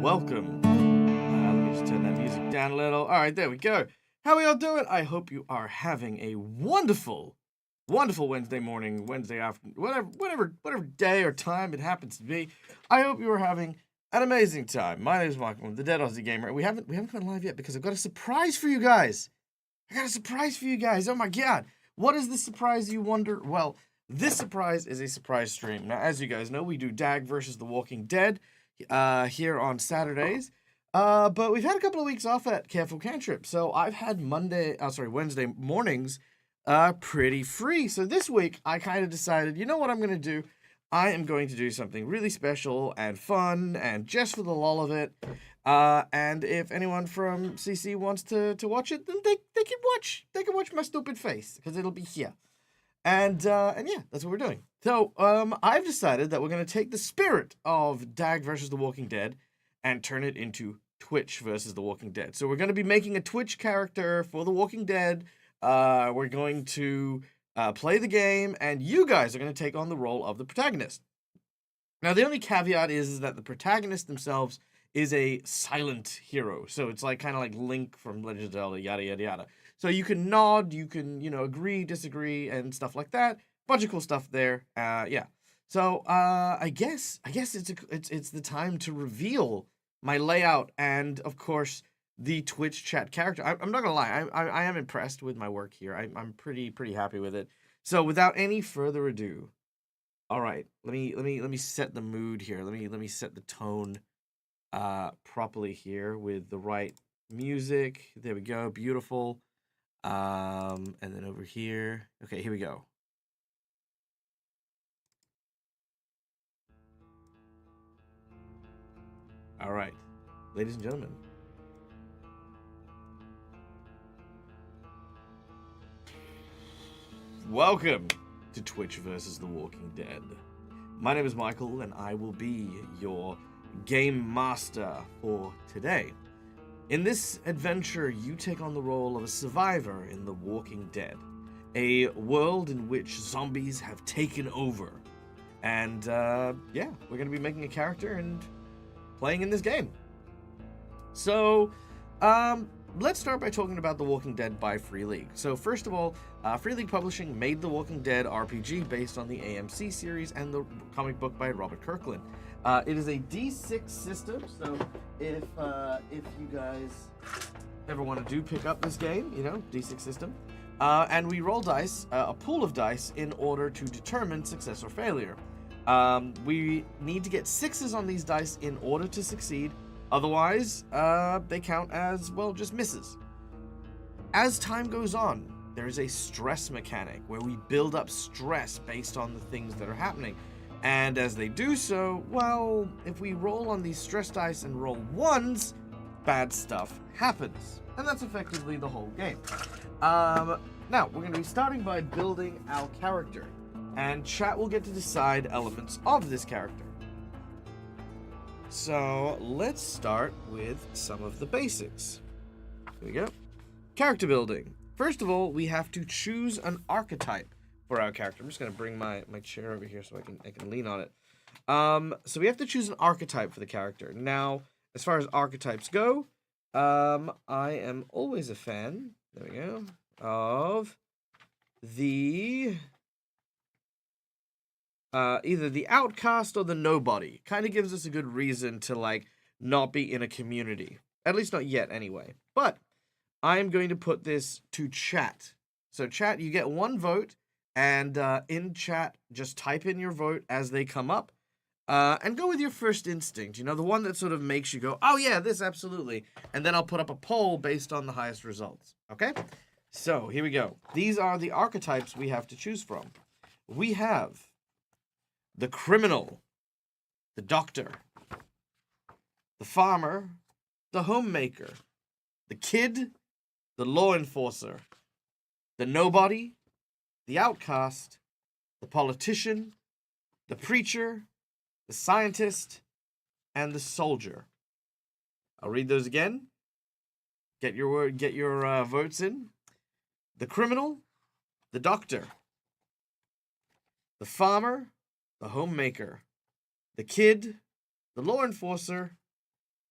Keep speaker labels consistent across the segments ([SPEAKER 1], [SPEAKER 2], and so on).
[SPEAKER 1] welcome. Let me just turn that music down a little. All right, there we go. How are y'all doing? I hope you are having a wonderful, wonderful Wednesday morning, Wednesday afternoon, whatever day or time it happens to be. I hope you are having an amazing time. My name is Michael, I'm the Dead Aussie Gamer. We haven't gone live yet because I've got a surprise for you guys. Oh my god. What is the surprise, you wonder? Well, this surprise is a surprise stream. Now, as you guys know, we do DAG versus The Walking Dead here on Saturdays. But we've had a couple of weeks off at Careful Cantrip, so I've had Wednesday mornings pretty free. So this week, I kind of decided, you know what I'm going to do? I am going to do something really special and fun and just for the lull of it. And if anyone from CC wants to watch it, then they can watch my stupid face because it'll be here. And yeah, that's what we're doing. So I've decided that we're going to take the spirit of DAG versus The Walking Dead and turn it into Twitch versus The Walking Dead. So we're going to be making a Twitch character for The Walking Dead. We're going to play the game, and you guys are going to take on the role of the protagonist. Now, the only caveat is that the protagonist themselves is a silent hero. So it's like kind of like Link from Legend of Zelda, yada, yada, yada. So you can nod, you can, agree, disagree, and stuff like that. Bunch of cool stuff there. Yeah. So I guess it's the time to reveal my layout and, of course, the Twitch chat character. I'm not gonna lie, I am impressed with my work here. I'm pretty happy with it. So without any further ado, all right, let me set the mood here. Let me set the tone properly here with the right music. There we go, beautiful. And then over here. Okay, here we go. All right, ladies and gentlemen. Welcome to Twitch versus The Walking Dead. My name is Michael, and I will be your game master for today. In this adventure, you take on the role of a survivor in The Walking Dead, a world in which zombies have taken over. And yeah, we're going to be making a character and playing in this game. So, let's start by talking about The Walking Dead by Free League. So first of all, Free League Publishing made The Walking Dead RPG based on the AMC series and the comic book by Robert Kirkland. It is a D6 system, so if you guys ever want to pick up this game, D6 system, and we roll dice, a pool of dice, in order to determine success or failure. We need to get 6s on these dice in order to succeed. Otherwise, they count as, well, just misses. As time goes on, there is a stress mechanic where we build up stress based on the things that are happening. And as they do so, well, if we roll on these stress dice and roll 1s, bad stuff happens. And that's effectively the whole game. Now, we're going to be starting by building our character. And chat will get to decide elements of this character. So let's start with some of the basics. Here we go. Character building. First of all, we have to choose an archetype for our character. I'm just going to bring my chair over here so I can lean on it. So we have to choose an archetype for the character. Now, as far as archetypes go, I am always a fan, there we go, of the either the outcast or the nobody. Kind of gives us a good reason to, like, not be in a community. At least not yet, anyway. But I am going to put this to chat. So chat, you get 1 vote, and in chat, just type in your vote as they come up. And go with your first instinct, the one that sort of makes you go, oh yeah, this, absolutely. And then I'll put up a poll based on the highest results, okay? So, here we go. These are the archetypes we have to choose from. We have the criminal, the doctor, the farmer, the homemaker, the kid, the law enforcer, the nobody, the outcast, the politician, the preacher, the scientist, and the soldier. I'll read those again. Get your votes in. The criminal, the doctor, the farmer, the homemaker, the kid, the law enforcer,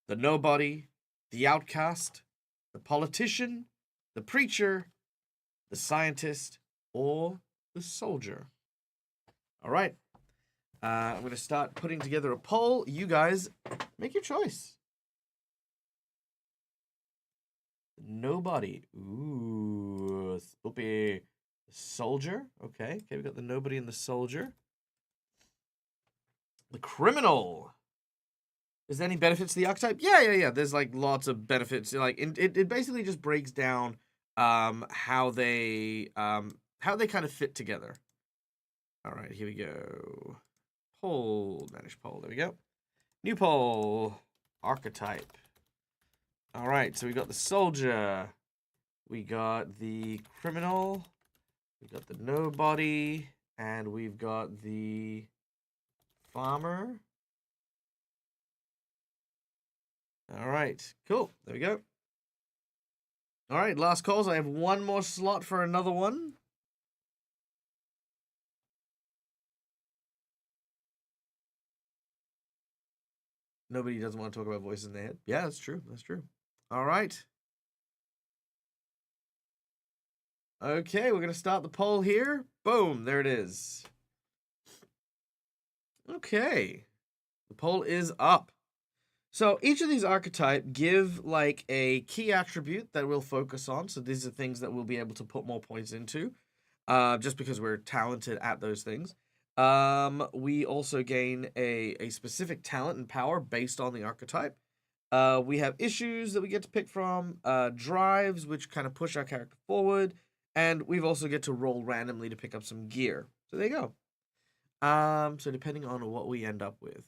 [SPEAKER 1] the nobody, the outcast, the politician, the preacher, the scientist, or the soldier. All right. I'm going to start putting together a poll. You guys make your choice. Nobody. Ooh, spoopy. Soldier. Okay, we got the nobody and the soldier. The criminal. Is there any benefits to the archetype? Yeah. There's like lots of benefits. Like it basically just breaks down how they kind of fit together. All right, here we go. Poll, manage poll. There we go. New poll. Archetype. All right, so we got the soldier. We got the criminal. We got the nobody. And we've got the farmer. All right, cool. There we go. All right, last calls. I have one more slot for another one. Nobody doesn't want to talk about voices in their head. Yeah, that's true. That's true. All right. Okay, we're going to start the poll here. Boom, there it is. Okay. The poll is up. So each of these archetypes give like a key attribute that we'll focus on. So these are things that we'll be able to put more points into just because we're talented at those things. We also gain a specific talent and power based on the archetype. We have issues that we get to pick from, drives, which kind of push our character forward, and we've also get to roll randomly to pick up some gear. So there you go. So depending on what we end up with.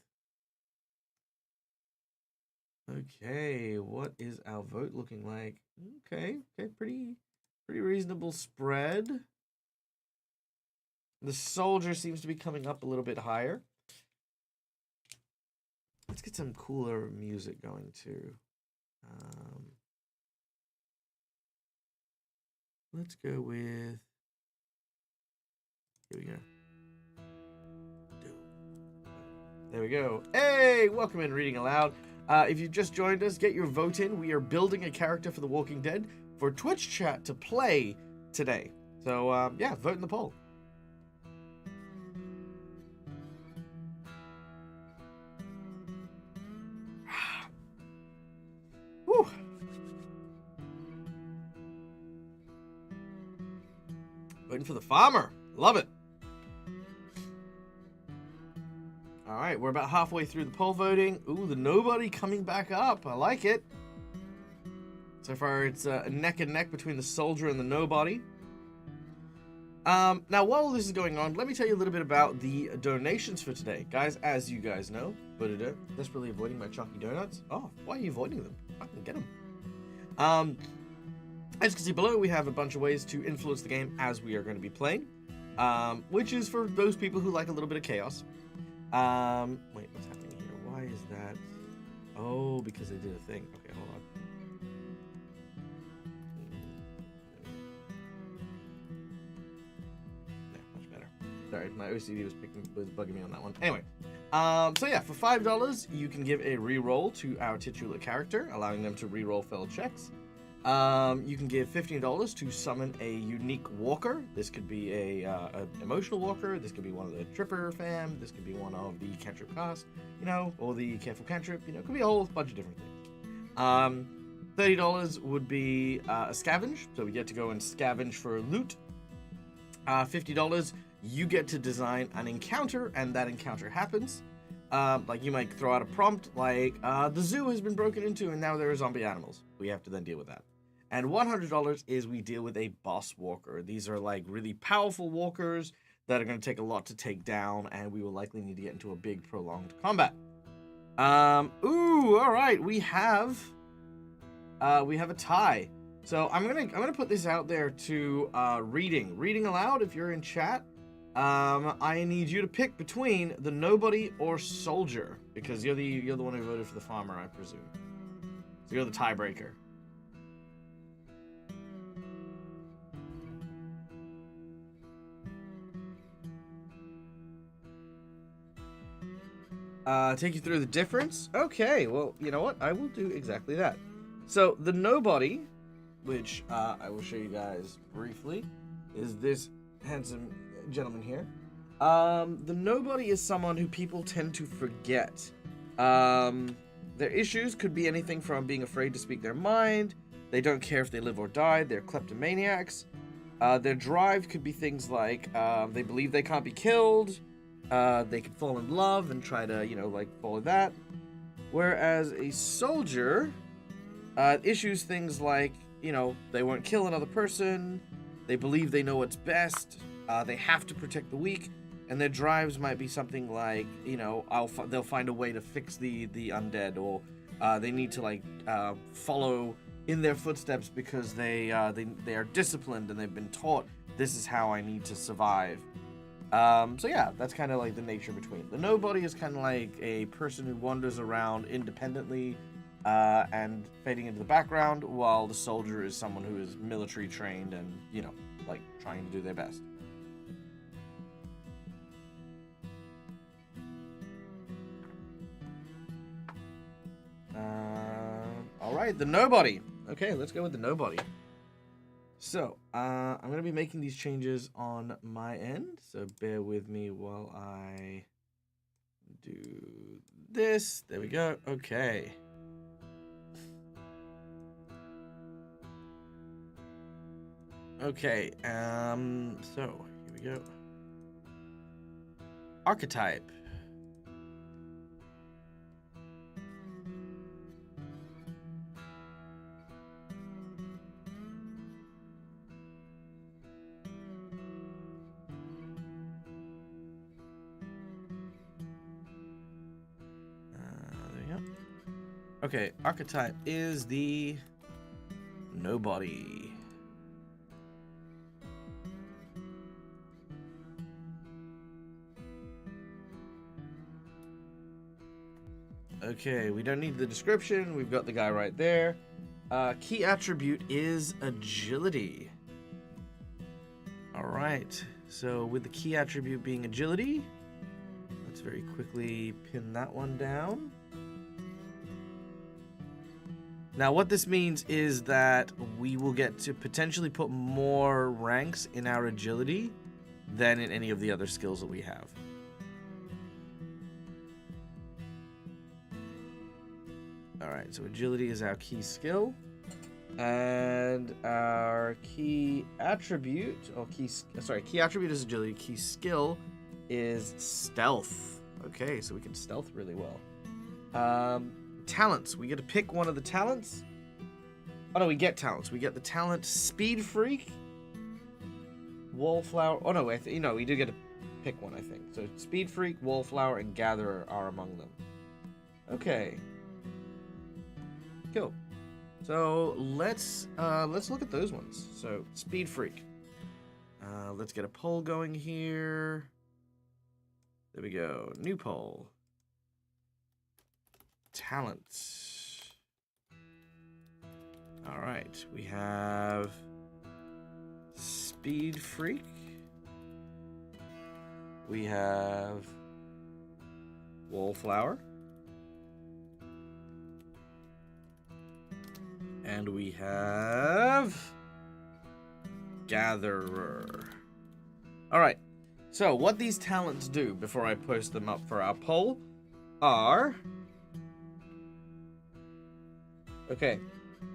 [SPEAKER 1] Okay, what is our vote looking like? Okay, pretty reasonable spread. The soldier seems to be coming up a little bit higher. Let's get some cooler music going too. Let's go with. Here we go. There we go. Hey, welcome in Reading Aloud. If you just joined us, get your vote in. We are building a character for The Walking Dead for Twitch chat to play today. So, yeah, vote in the poll. Whew. Voting for the farmer. Love it. All right, we're about halfway through the poll voting. Ooh, the nobody coming back up. I like it. So far, it's neck and neck between the soldier and the nobody. Now, while this is going on, let me tell you a little bit about the donations for today. Guys, as you guys know, desperately avoiding my chalky donuts. Oh, why are you avoiding them? I can get them. As you can see below, we have a bunch of ways to influence the game as we are going to be playing, which is for those people who like a little bit of chaos. Wait, what's happening here? Why is that? Oh, because they did a thing. Okay, hold on. Yeah, much better. Sorry, my OCD was bugging me on that one. Anyway, so yeah, for $5, you can give a reroll to our titular character, allowing them to reroll failed checks. You can give $15 to summon a unique walker. This could be a emotional walker. This could be one of the Tripper fam. This could be one of the cantrip cast, or the careful cantrip. It could be a whole bunch of different things. $30 would be a scavenge, so we get to go and scavenge for loot. $50, you get to design an encounter, and that encounter happens. Like you might throw out a prompt like, the zoo has been broken into and now there are zombie animals. We have to then deal with that. And $100 is we deal with a boss walker. These are like really powerful walkers that are going to take a lot to take down, and we will likely need to get into a big prolonged combat. All right, we have a tie. So I'm gonna put this out there to reading aloud. If you're in chat, I need you to pick between the nobody or soldier, because you're the one who voted for the farmer, I presume. So you're the tiebreaker. Take you through the difference? Okay, well, you know what? I will do exactly that. So, the nobody, which I will show you guys briefly, is this handsome gentleman here. The nobody is someone who people tend to forget. Their issues could be anything from being afraid to speak their mind, they don't care if they live or die, they're kleptomaniacs. Their drive could be things like they believe they can't be killed, they could fall in love and try to, like, follow that. Whereas a soldier issues things like, they won't kill another person, they believe they know what's best, they have to protect the weak, and their drives might be something like, they'll find a way to fix the undead, or they need to, like, follow in their footsteps because they are disciplined and they've been taught this is how I need to survive. So yeah, that's kind of like the nature between. The nobody is kind of like a person who wanders around independently and fading into the background, while the soldier is someone who is military trained and, like, trying to do their best. Alright, the nobody. Okay, let's go with the nobody. So, I'm going to be making these changes on my end, so bear with me while I do this. There we go. Okay. Okay, so, here we go. Archetype. Okay, archetype is the nobody. Okay, we don't need the description. We've got the guy right there. Key attribute is agility. All right, so with the key attribute being agility, let's very quickly pin that one down. Now, what this means is that we will get to potentially put more ranks in our agility than in any of the other skills that we have. Alright, so agility is our key skill. And our key attribute, key attribute is agility, key skill is stealth. Okay, so we can stealth really well. Talents. We get to pick one of the talents. Oh no, we get talents. We get the talent Speed Freak, Wallflower. Oh no, we do get to pick one, I think. So Speed Freak, Wallflower, and Gatherer are among them. Okay. Cool. So let's look at those ones. So Speed Freak. Let's get a poll going here. There we go. New poll. Talents. All right, we have Speed Freak. We have Wallflower. And we have Gatherer. All right, so what these talents do before I post them up for our poll are... Okay,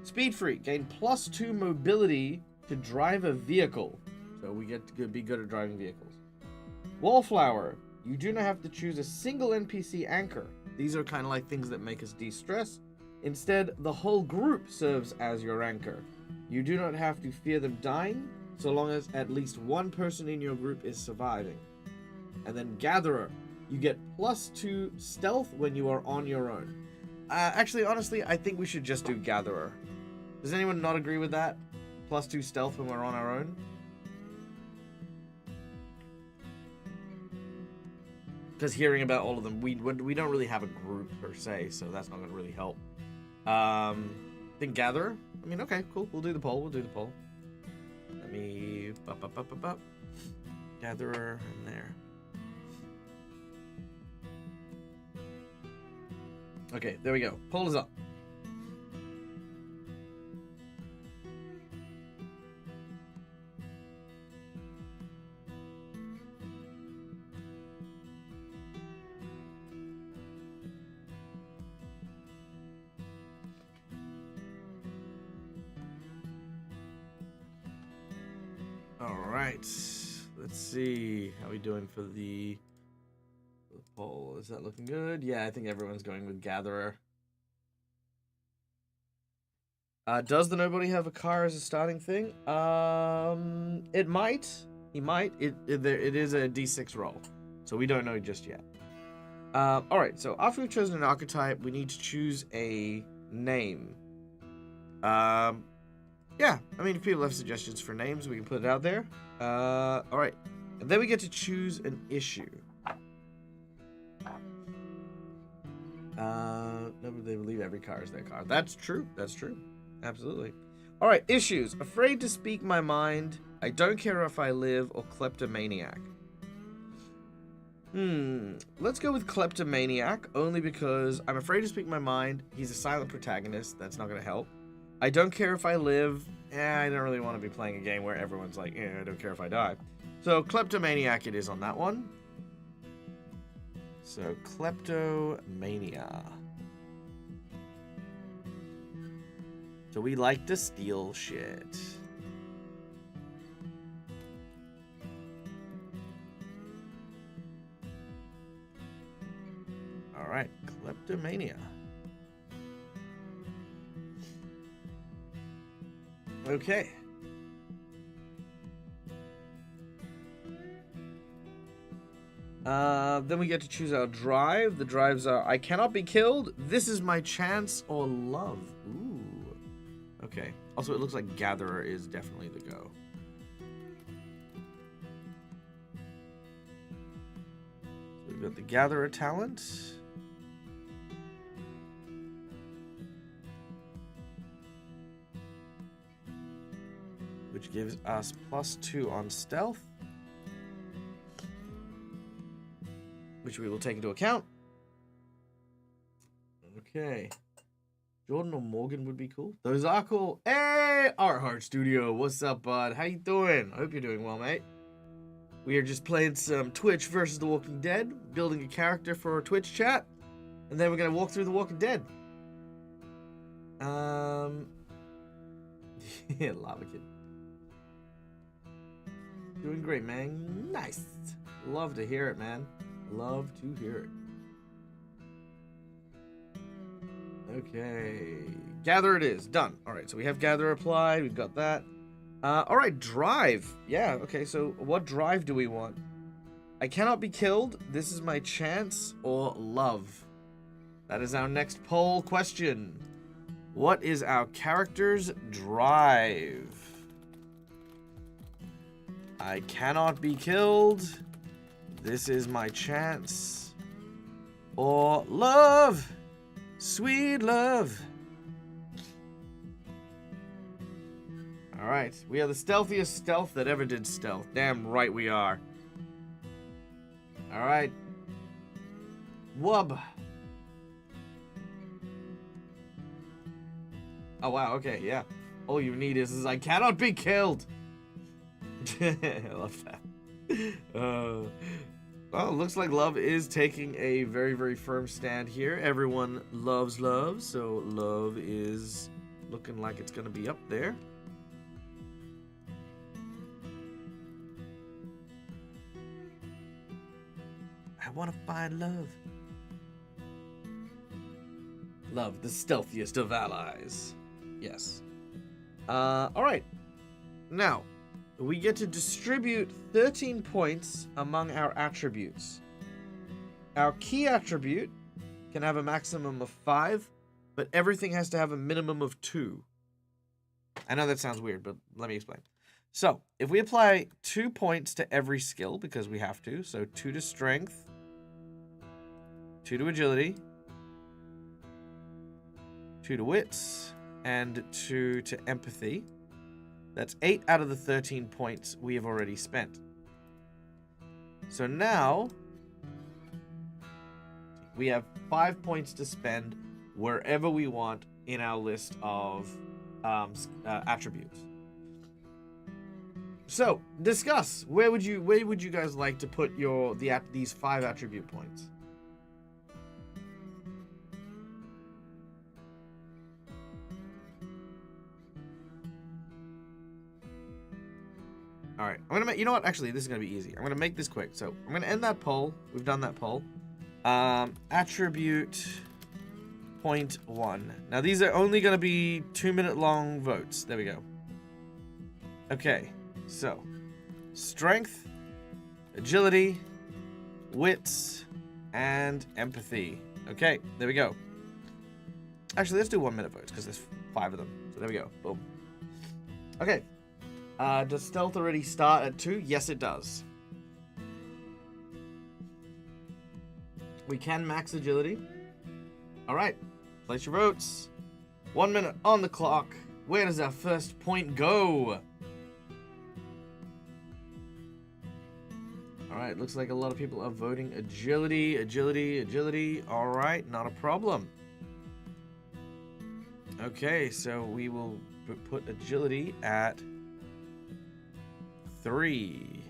[SPEAKER 1] Speed Freak, gain +2 mobility to drive a vehicle. So we get to be good at driving vehicles. Wallflower, you do not have to choose a single NPC anchor. These are kind of like things that make us de-stress. Instead, the whole group serves as your anchor. You do not have to fear them dying, so long as at least one person in your group is surviving. And then Gatherer, you get +2 stealth when you are on your own. Actually, honestly, I think we should just do Gatherer. Does anyone not agree with that? +2 stealth when we're on our own? Because hearing about all of them, we don't really have a group per se, so that's not going to really help. Then Gatherer? I mean, okay, cool. We'll do the poll. Let me... Gatherer in there. Okay, there we go. Poll is up. All right. Let's see how we doing for the poll. Is that looking good? Yeah, I think everyone's going with Gatherer. Does the nobody have a car as a starting thing? It might. He might. It is a D6 roll, so we don't know just yet. All right. So after we've chosen an archetype, we need to choose a name. Yeah. I mean, if people have suggestions for names, we can put it out there. All right. And then we get to choose an issue. No, they believe every car is their car. That's true. That's true. Absolutely. All right, issues. Afraid to speak my mind. I don't care if I live, or kleptomaniac. Let's go with kleptomaniac, only because I'm afraid to speak my mind. He's a silent protagonist. That's not going to help. I don't care if I live. I don't really want to be playing a game where everyone's like, I don't care if I die. So kleptomaniac it is on that one. So kleptomania. So we like to steal shit. All right, kleptomania. Okay. Then we get to choose our drive. The drives are I cannot be killed, this is my chance, or love. Ooh. Okay. Also, it looks like Gatherer is definitely the go. So we've got the Gatherer talent. Which gives us +2 on stealth. Which we will take into account. Okay. Jordan or Morgan would be cool. Those are cool. Hey, Art Heart Studio. What's up, bud? How you doing? I hope you're doing well, mate. We are just playing some Twitch versus The Walking Dead, building a character for our Twitch chat, and then we're gonna walk through The Walking Dead. Yeah, Lava Kid. Doing great, man. Nice. Love to hear it, man. Love to hear it. Okay. Gather it is. Done. All right, so we have Gather applied. We've got that. All right, drive. Yeah, okay, so what drive do we want? I cannot be killed. This is my chance, or love. That is our next poll question. What is our character's drive? I cannot be killed. This is my chance. Or love. Sweet love. Alright, we are the stealthiest stealth that ever did stealth. Damn right we are. Alright. Wub. Oh wow, okay, yeah. All you need is I cannot be killed. I love that. Well, it looks like love is taking a very, very firm stand here. Everyone loves love, so love is looking like it's going to be up there. I want to find love. Love, the stealthiest of allies. Yes. All right. Now, we get to distribute 13 points among our attributes. Our key attribute can have a maximum of 5, but everything has to have a minimum of 2. I know that sounds weird, but let me explain. So, if we apply 2 points to every skill, because we have to, so 2 to strength, 2 to agility, 2 to wits, and 2 to empathy. That's 8 out of the 13 points we have already spent. So now, We have 5 points to spend wherever we want in our list of attributes. So discuss, where would you guys like to put these 5 attribute points? All right, I'm gonna make. You know what? Actually, this is gonna be easy. I'm gonna make this quick. So I'm gonna end that poll. We've done that poll. Attribute point 1. Now these are only gonna be 2-minute long votes. There we go. Okay, so strength, agility, wits, and empathy. Okay, there we go. Actually, let's do 1-minute votes because there's 5 of them. So there we go. Boom. Okay. Does stealth already start at 2? Yes, it does. We can max agility. All right. Place your votes. 1 minute on the clock. Where does our first point go? All right. Looks like a lot of people are voting agility, agility, agility. All right. Not a problem. Okay. So we will put agility at 3.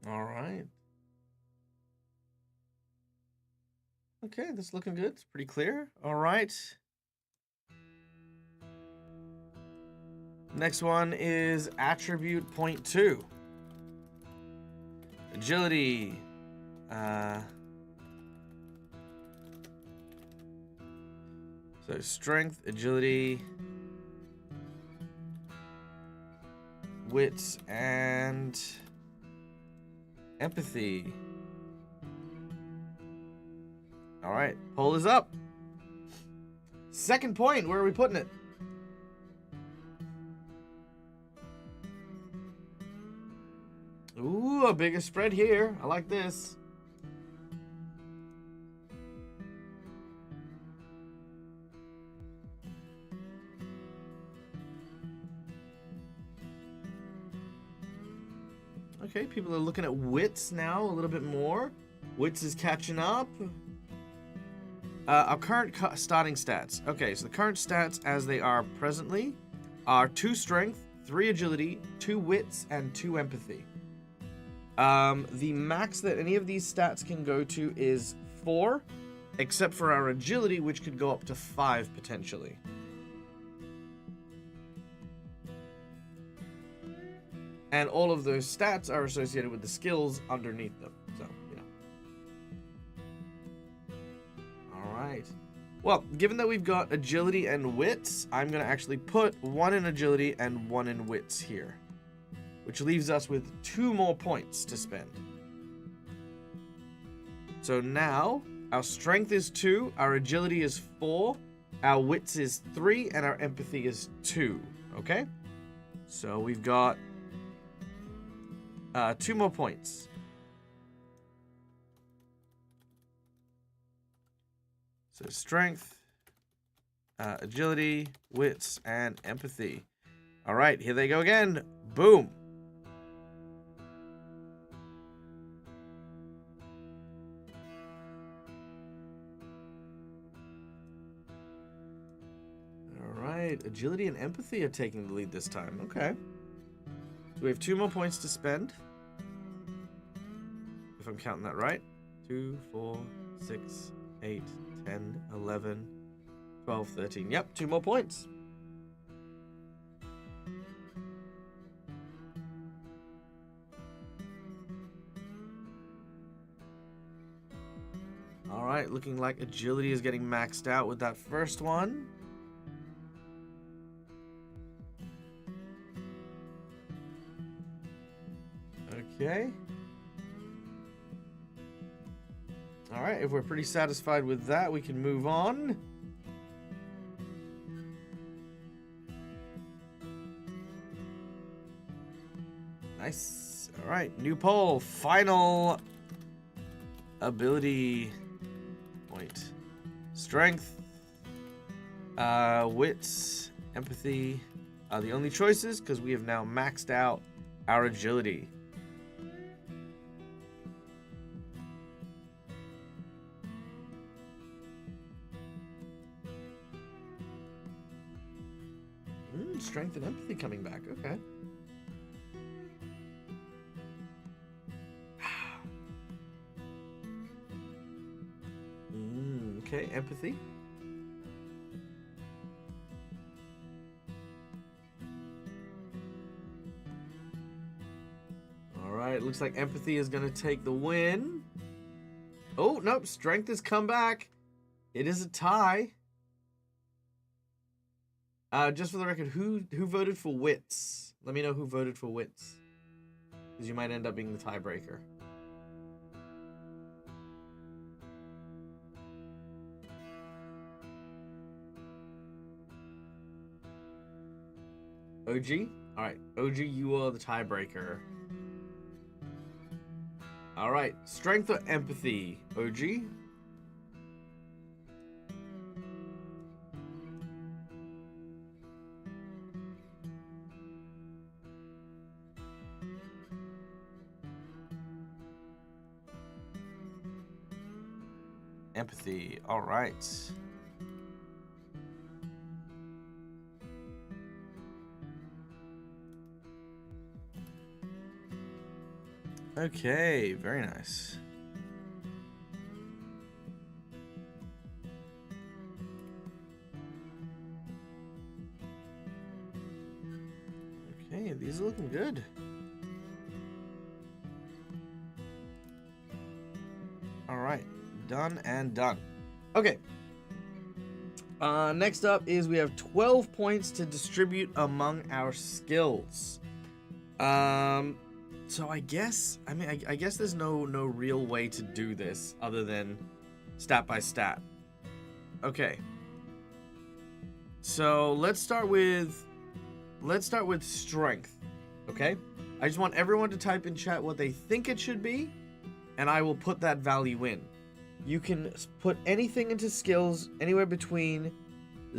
[SPEAKER 1] All right. Okay, that's looking good. It's pretty clear. All right. Next one is attribute point 2. Agility. So strength, agility, wits, and empathy. All right, poll is up. Second point, where are we putting it? Ooh, a bigger spread here. I like this. Okay, people are looking at wits now a little bit more. Wits is catching up. Our current starting stats. Okay, so the current stats as they are presently are 2 strength, 3 agility, 2 wits, and 2 empathy. The max that any of these stats can go to is 4, except for our agility, which could go up to 5 potentially. And all of those stats are associated with the skills underneath them. So, you know. All right. Well, given that we've got agility and wits, I'm going to actually put 1 in agility and 1 in wits here, which leaves us with 2 more points to spend. So now our strength is 2, our agility is 4, our wits is 3, and our empathy is 2. Okay? So we've got 2 more points. So strength, agility, wits, and empathy. All right, here they go again. Boom. All right, agility and empathy are taking the lead this time. Okay. So we have 2 more points to spend. If I'm counting that right. 2, 4, 6, 8, 10, 11, 12, 13. Yep, 2 more points. All right, looking like agility is getting maxed out with that first one. Okay. All right, if we're pretty satisfied with that, we can move on. Nice. All right, new poll. Final ability point. Strength, wits, empathy are the only choices because we have now maxed out our agility. Strength and empathy coming back. Okay. Okay, empathy. All right, looks like empathy is going to take the win. Oh, nope, strength has come back. It is a tie. Just for the record, who voted for wits? Let me know who voted for wits, because you might end up being the tiebreaker. OG? Alright, OG, you are the tiebreaker. Alright, strength or empathy, OG? Empathy, alright. Okay, very nice. Okay, these are looking good. All right, done and done. Okay. Next up is we have 12 points to distribute among our skills. So I guess, I guess there's no real way to do this other than stat by stat. Okay. So let's start with strength. Okay? I just want everyone to type in chat what they think it should be, and I will put that value in. You can put anything into skills anywhere between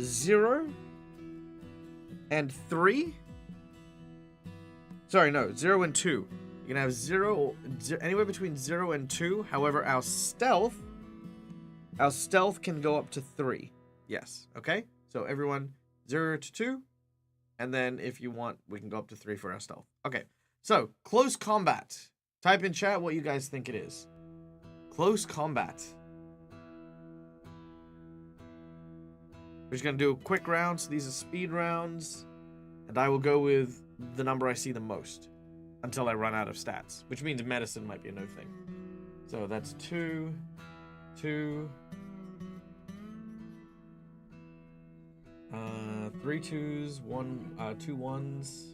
[SPEAKER 1] 0 and 3. Sorry, no, 0 and 2. You can have 0 anywhere between 0 and 2. However, our stealth can go up to 3. Yes, okay? So everyone 0 to 2. And then if you want, we can go up to 3 for our stealth. Okay, so close combat. Type in chat what you guys think it is. Close combat. We're just going to do a quick round. So these are speed rounds. And I will go with the number I see the most until I run out of stats, which means medicine might be a no thing. So that's 2, 2, 3 2s, 2 1s.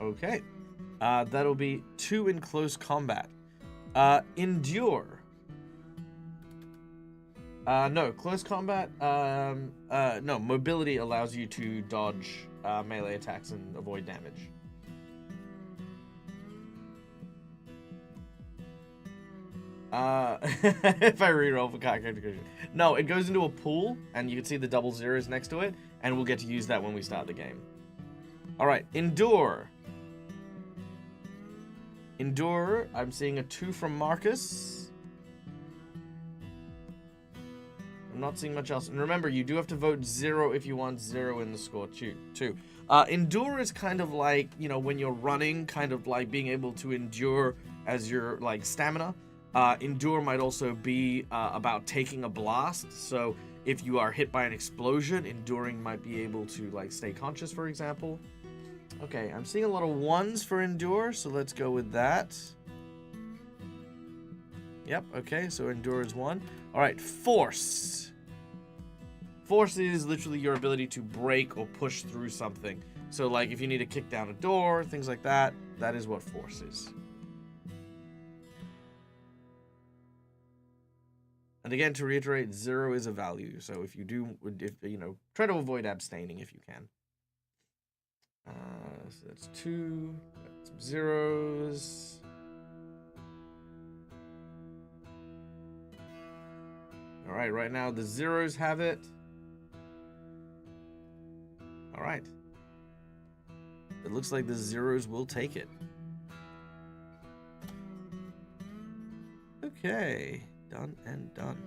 [SPEAKER 1] Okay. That'll be 2 in close combat. Endure. No, close combat. No, mobility allows you to dodge melee attacks and avoid damage. If I reroll for character creation. No, it goes into a pool, and you can see the double zeros next to it, and we'll get to use that when we start the game. Alright, endure. Endure, I'm seeing a 2 from Marcus. I'm not seeing much else. And remember, you do have to vote 0 if you want 0 in the score, too. Endure is kind of like, you know, when you're running, kind of like being able to endure as your, like, stamina. Endure might also be about taking a blast. So if you are hit by an explosion, enduring might be able to, like, stay conscious, for example. Okay, I'm seeing a lot of 1s for endure, so let's go with that. Yep, okay, so endure is 1. Alright, force. Force is literally your ability to break or push through something. So, like, if you need to kick down a door, things like that, that is what force is. And again, to reiterate, 0 is a value. So if you do, you know, try to avoid abstaining if you can. So that's 2, some 0s. All right now the zeros have it. All right. It looks like the zeros will take it. Okay, done and done.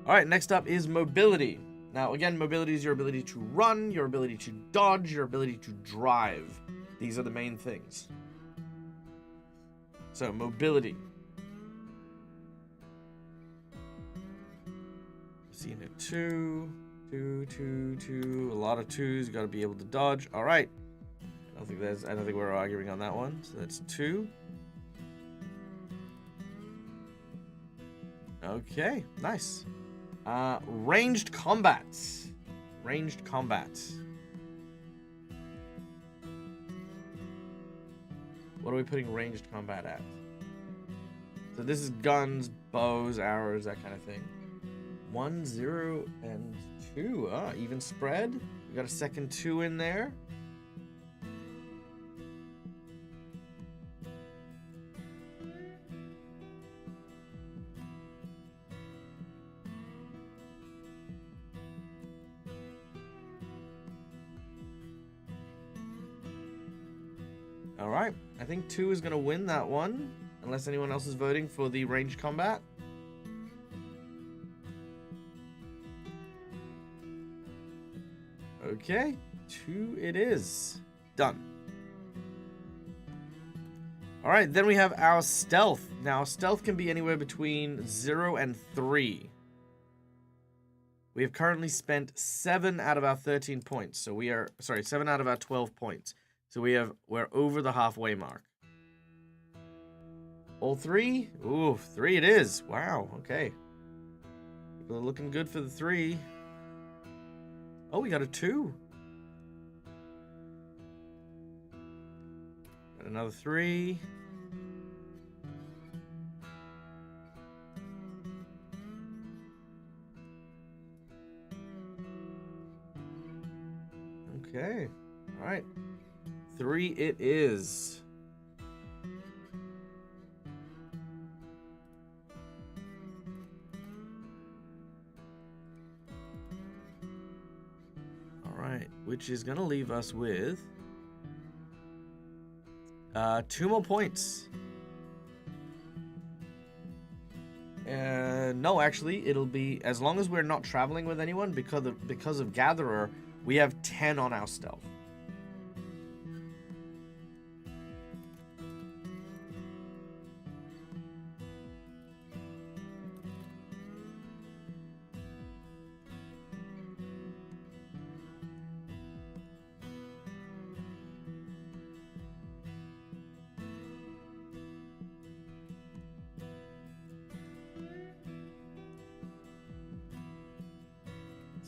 [SPEAKER 1] All right, next up is mobility. Now, again, mobility is your ability to run, your ability to dodge, your ability to drive. These are the main things. So, mobility. Seen a 2, 2, 2, 2. A lot of 2s. You got to be able to dodge. All right. I don't think we're arguing on that one. So that's 2. Okay, nice. Ranged combat. Ranged combat. What are we putting ranged combat at? So this is guns, bows, arrows, that kind of thing. 1, 0, and 2. Ah, even spread. We got a second 2 in there. All right, I think 2 is going to win that one, unless anyone else is voting for the ranged combat. Okay, 2 it is. Done. All right, then we have our stealth. Now, stealth can be anywhere between 0 and 3. We have currently spent 7 out of our 13 points. So we are, sorry, 7 out of our 12 points. So we're over the halfway mark. All 3? Ooh, 3 it is. Wow, okay. People are looking good for the 3. Oh, we got a 2. Got another 3. Okay, all right. 3 it is. All right, which is gonna leave us with 2 more points. No, actually, it'll be, as long as we're not traveling with anyone, because of Gatherer, we have 10 on our stealth.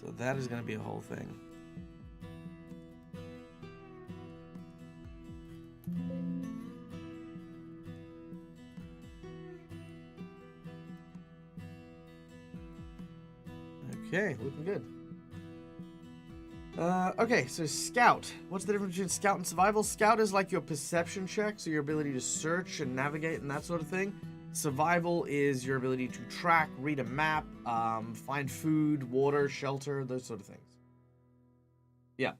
[SPEAKER 1] So that is going to be a whole thing. Okay, looking good. Okay, so Scout. What's the difference between Scout and Survival? Scout is like your perception check, so your ability to search and navigate and that sort of thing. Survival is your ability to track, read a map, find food, water, shelter, those sort of things. Yeah,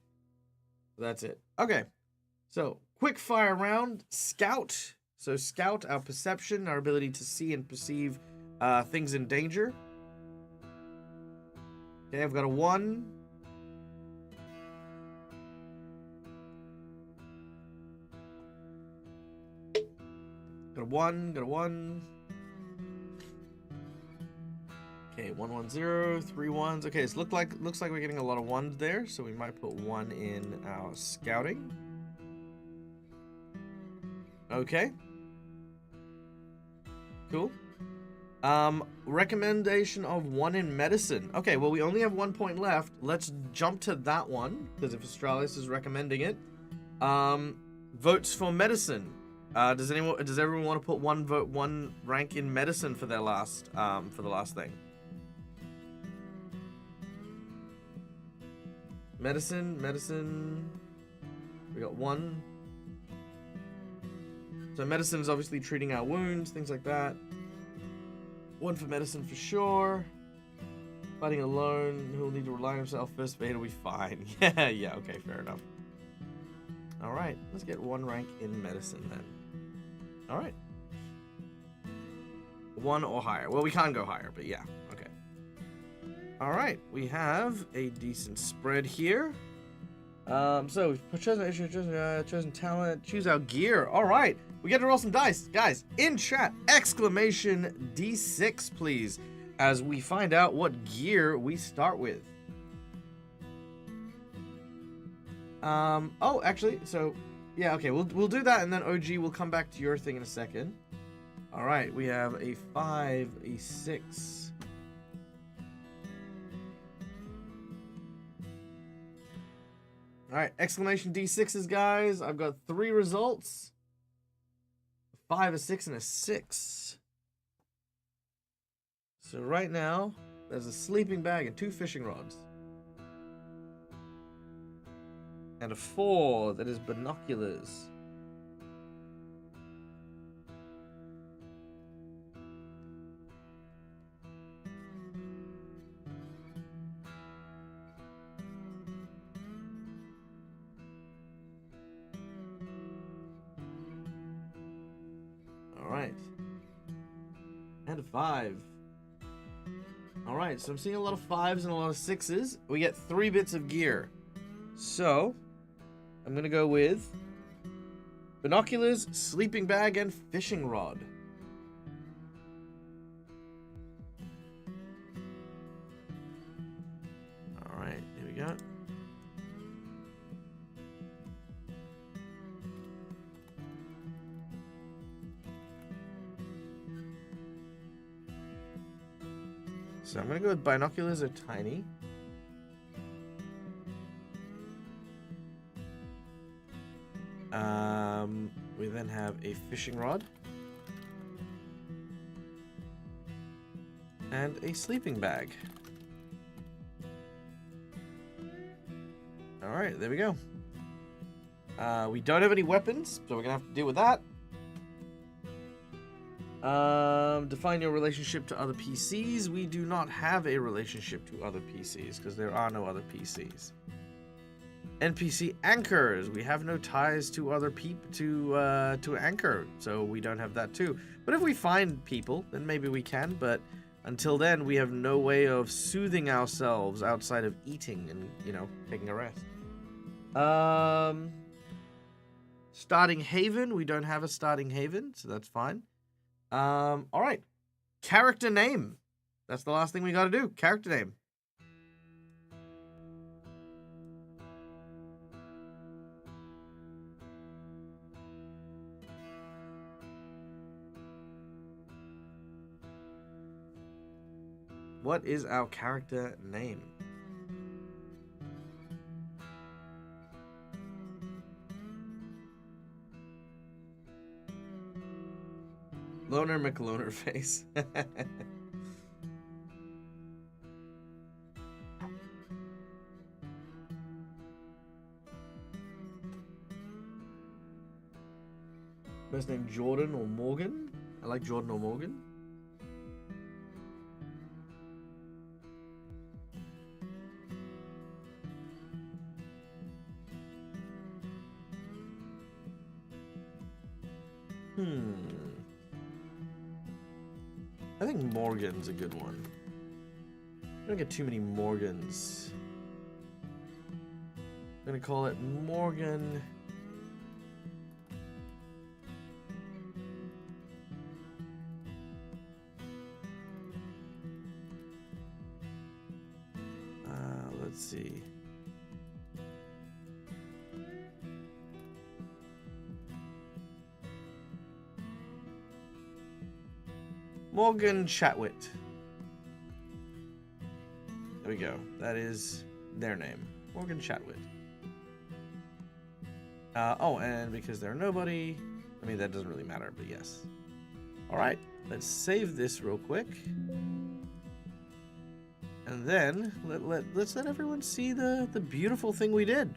[SPEAKER 1] that's it. Okay, so quick fire round. Scout. So Scout, our perception, our ability to see and perceive things in danger. Okay, I've got a 1. Got a 1, got a 1. Okay, 1, 1, 0, 3 1s. Okay, so looks like we're getting a lot of 1s there, so we might put 1 in our scouting. Okay. Cool. Recommendation of 1 in medicine. Okay, well, we only have 1 point left. Let's jump to that one, because if Astralis is recommending it. Votes for medicine. Does everyone want to put 1 rank in medicine for their last for the last thing? Medicine. We got 1. So medicine is obviously treating our wounds, things like that. 1 for medicine for sure. Fighting alone, he'll need to rely on himself first, but he'll be fine. Yeah, okay, fair enough. Alright, let's get 1 rank in medicine then. Alright. 1 or higher. Well, we can't go higher, but yeah, okay. Alright, we have a decent spread here. So we've chosen talent, choose our gear. Alright, we get to roll some dice. Guys, in chat, exclamation D6, please, as we find out what gear we start with. Oh, actually, so, yeah, okay, we'll do that, and then OG will come back to your thing in a second. Alright, we have a 5, a 6. Alright, exclamation D6s, guys. I've got 3 results. A 5, a 6, and a 6. So right now, there's a sleeping bag and 2 fishing rods. And a 4 that is binoculars. Alright. And a 5. Alright, so I'm seeing a lot of 5s and a lot of 6s. We get 3 bits of gear. So, I'm going to go with binoculars, sleeping bag, and fishing rod. Alright, here we go. So I'm going to go with binoculars are tiny. We then have a fishing rod. And a sleeping bag. Alright, there we go. We don't have any weapons, so we're going to have to deal with that. Define your relationship to other PCs. We do not have a relationship to other PCs because there are no other PCs. NPC anchors. We have no ties to other people to anchor, so we don't have that too. But if we find people, then maybe we can. But until then, we have no way of soothing ourselves outside of eating and, you know, taking a rest. Starting haven. We don't have a starting haven, so that's fine. All right. Character name. That's the last thing we got to do. Character name. What is our character name? Loner McLoner face. First name Jordan or Morgan. I like Jordan or Morgan. I think Morgan's a good one. I don't get too many Morgans. I'm gonna call it Morgan. Let's see. Morgan Chatwit. There we go. That is their name. Morgan Chatwit. Oh, and because they're nobody, I mean, that doesn't really matter, but yes. All right, let's save this real quick. And then let's let everyone see the beautiful thing we did.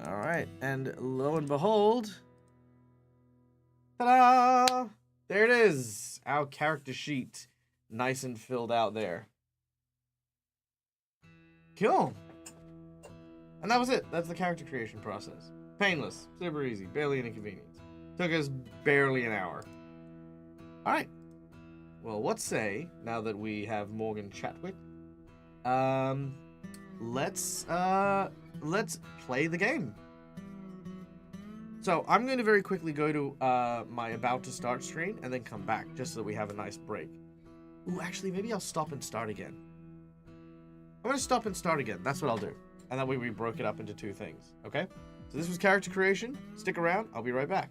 [SPEAKER 1] All right, and lo and behold, ta-da! There it is, our character sheet. nice and filled out there. Cool. And that was it. That's the character creation process. Painless, super easy, barely an inconvenience. Took us barely an hour. All right. Well, what say, now that we have Morgan Chatwick, let's play the game. So I'm going to very quickly go to my about to start screen and then come back just so that we have a nice break. Ooh, actually, maybe I'll stop and start again. I'm going to stop and start again. That's what I'll do. And that way we broke it up into two things. Okay? So this was character creation. Stick around. I'll be right back.